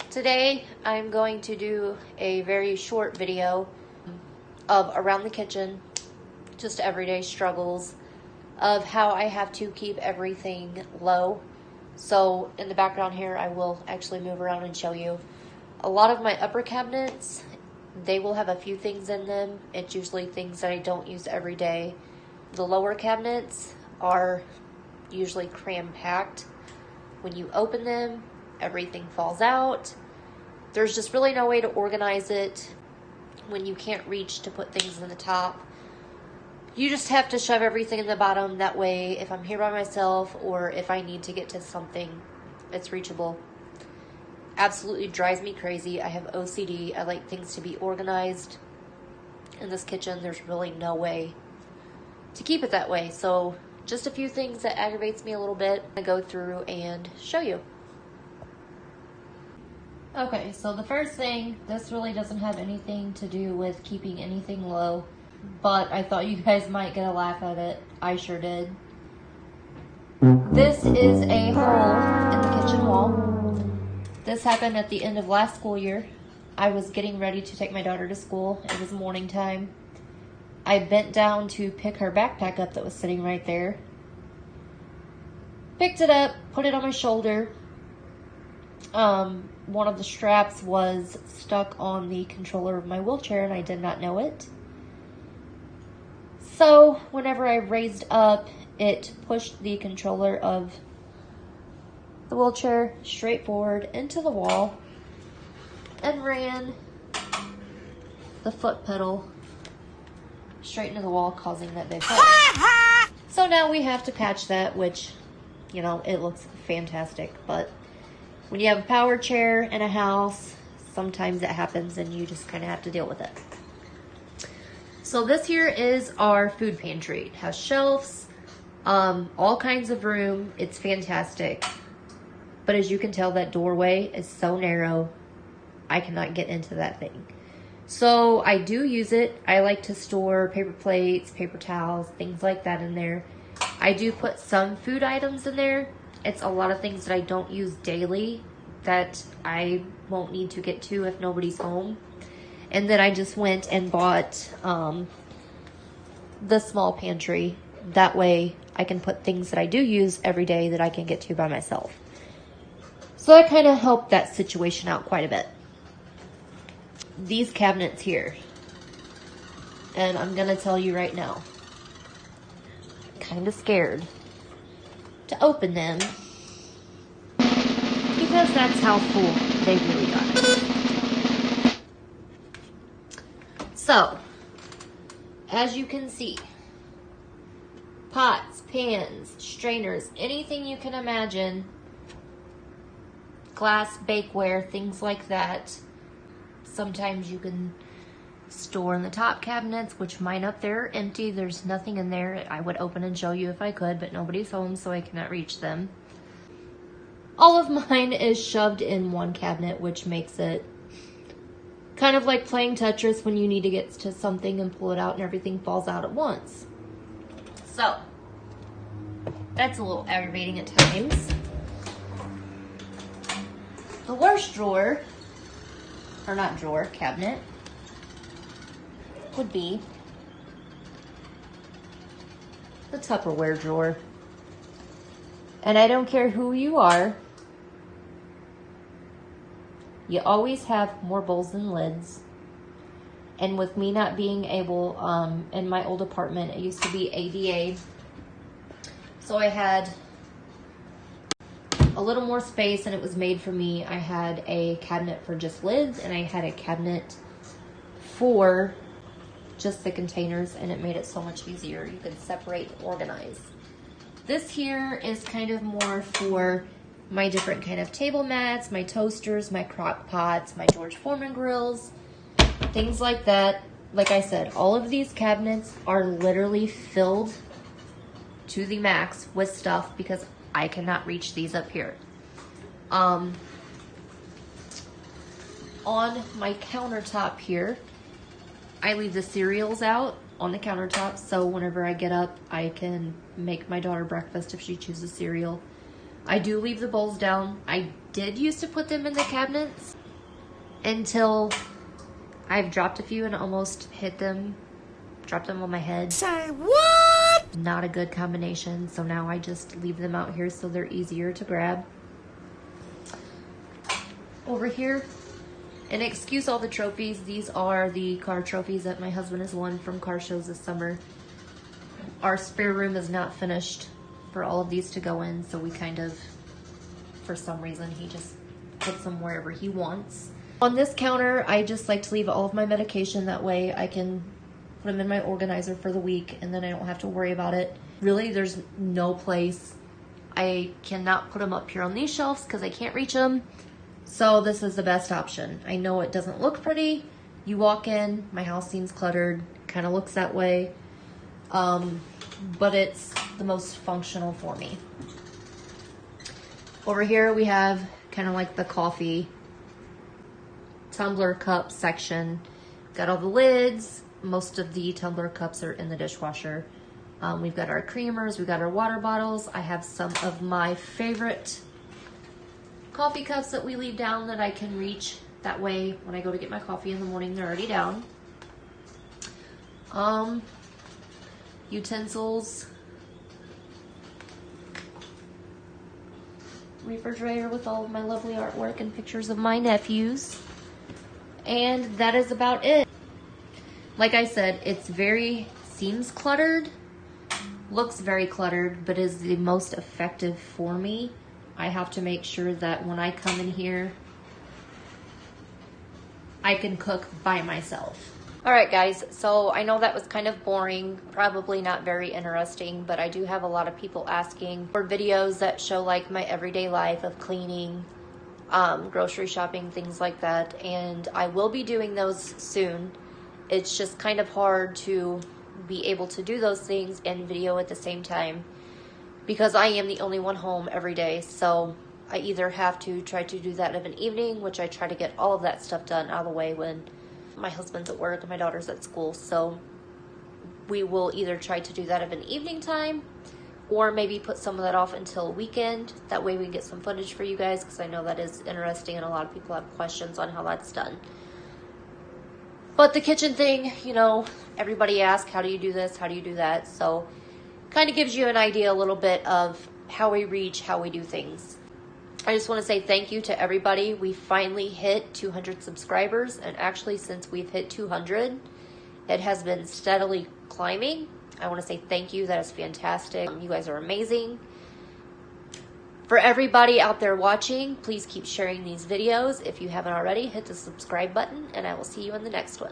Today I'm going to do a very short video of around the kitchen, just everyday struggles of how I have to keep everything low. So in the background here, I will actually move around and show you. A lot of my upper cabinets, they will have a few things in them. It's usually things that I don't use every day. The lower cabinets are usually cram-packed. When you open them, everything falls out. There's just really no way to organize it when you can't reach to put things in the top. You just have to shove everything in the bottom. That way, if I'm here by myself or if I need to get to something, it's reachable. Absolutely drives me crazy. I have OCD. I like things to be organized. In this kitchen, there's really no way to keep it that way. So just a few things that aggravates me a little bit. I go through and show you. Okay, so the first thing, this really doesn't have anything to do with keeping anything low, but I thought you guys might get a laugh at it. I sure did. This is a hole in the kitchen wall. This happened at the end of last school year. I was getting ready to take my daughter to school. It was morning time. I bent down to pick her backpack up that was sitting right there. Picked it up, put it on my shoulder. One of the straps was stuck on the controller of my wheelchair and I did not know it. So whenever I raised up, it pushed the controller of the wheelchair straight forward into the wall and ran the foot pedal straight into the wall, causing that big hole. So now we have to patch that, which, you know, it looks fantastic, but when you have a power chair in a house, sometimes it happens and you just kind of have to deal with it. So this here is our food pantry. It has shelves, all kinds of room. It's fantastic. But as you can tell, that doorway is so narrow, I cannot get into that thing. So I do use it. I like to store paper plates, paper towels, things like that in there. I do put some food items in there. It's a lot of things that I don't use daily that I won't need to get to if nobody's home. And then I just went and bought the small pantry. That way I can put things that I do use every day that I can get to by myself. So that kind of helped that situation out quite a bit. These cabinets here, and I'm going to tell you right now, kind of scared to open them because that's how full they really got it. So, as you can see, pots, pans, strainers, anything you can imagine, glass, bakeware, things like that. Sometimes you can store in the top cabinets, which mine up there are empty. There's nothing in there. I would open and show you if I could, but nobody's home, so I cannot reach them. All of mine is shoved in one cabinet, which makes it kind of like playing Tetris when you need to get to something and pull it out and everything falls out at once. So, that's a little aggravating at times. The worst drawer, or not drawer, cabinet, would be the Tupperware drawer. And I don't care who you are, you always have more bowls than lids. And with me not being able, in my old apartment, it used to be ADA, so I had a little more space and it was made for me. I had a cabinet for just lids and I had a cabinet for just the containers, and it made it so much easier. You could separate and organize. This here is kind of more for my different kind of table mats, my toasters, my crock pots, my George Foreman grills, things like that. Like I said, all of these cabinets are literally filled to the max with stuff because I cannot reach these up here. On my countertop here, I leave the cereals out on the countertop, so whenever I get up, I can make my daughter breakfast if she chooses cereal. I do leave the bowls down. I did used to put them in the cabinets until I've dropped a few and almost dropped them on my head. Say what? Not a good combination, so now I just leave them out here so they're easier to grab. Over here, and excuse all the trophies, these are the car trophies that my husband has won from car shows this summer. Our spare room is not finished for all of these to go in, so we kind of, for some reason, he just puts them wherever he wants. On this counter, I just like to leave all of my medication, that way I can put them in my organizer for the week and then I don't have to worry about it. Really, there's no place. I cannot put them up here on these shelves because I can't reach them. So this is the best option. I know it doesn't look pretty. You walk in, my house seems cluttered, kind of looks that way. But it's the most functional for me. Over here we have kind of like the coffee tumbler cup section. Got all the lids. Most of the tumbler cups are in the dishwasher. We've got our creamers, we've got our water bottles. I have some of my favorite coffee cups that we leave down that I can reach. That way, when I go to get my coffee in the morning, they're already down. Utensils. Refrigerator with all of my lovely artwork and pictures of my nephews. And that is about it. Like I said, seems cluttered, looks very cluttered, but is the most effective for me. I have to make sure that when I come in here, I can cook by myself. All right, guys, so I know that was kind of boring, probably not very interesting, but I do have a lot of people asking for videos that show like my everyday life of cleaning, grocery shopping, things like that, and I will be doing those soon. It's just kind of hard to be able to do those things and video at the same time because I am the only one home every day. So I either have to try to do that of an evening, which I try to get all of that stuff done out of the way when my husband's at work and my daughter's at school. So we will either try to do that of an evening time or maybe put some of that off until weekend. That way we can get some footage for you guys because I know that is interesting and a lot of people have questions on how that's done. But the kitchen thing, you know, everybody asks, how do you do this? How do you do that? So kind of gives you an idea a little bit of how we reach, how we do things. I just want to say thank you to everybody. We finally hit 200 subscribers. And actually, since we've hit 200, it has been steadily climbing. I want to say thank you. That is fantastic. You guys are amazing. For everybody out there watching, please keep sharing these videos. If you haven't already, hit the subscribe button, and I will see you in the next one.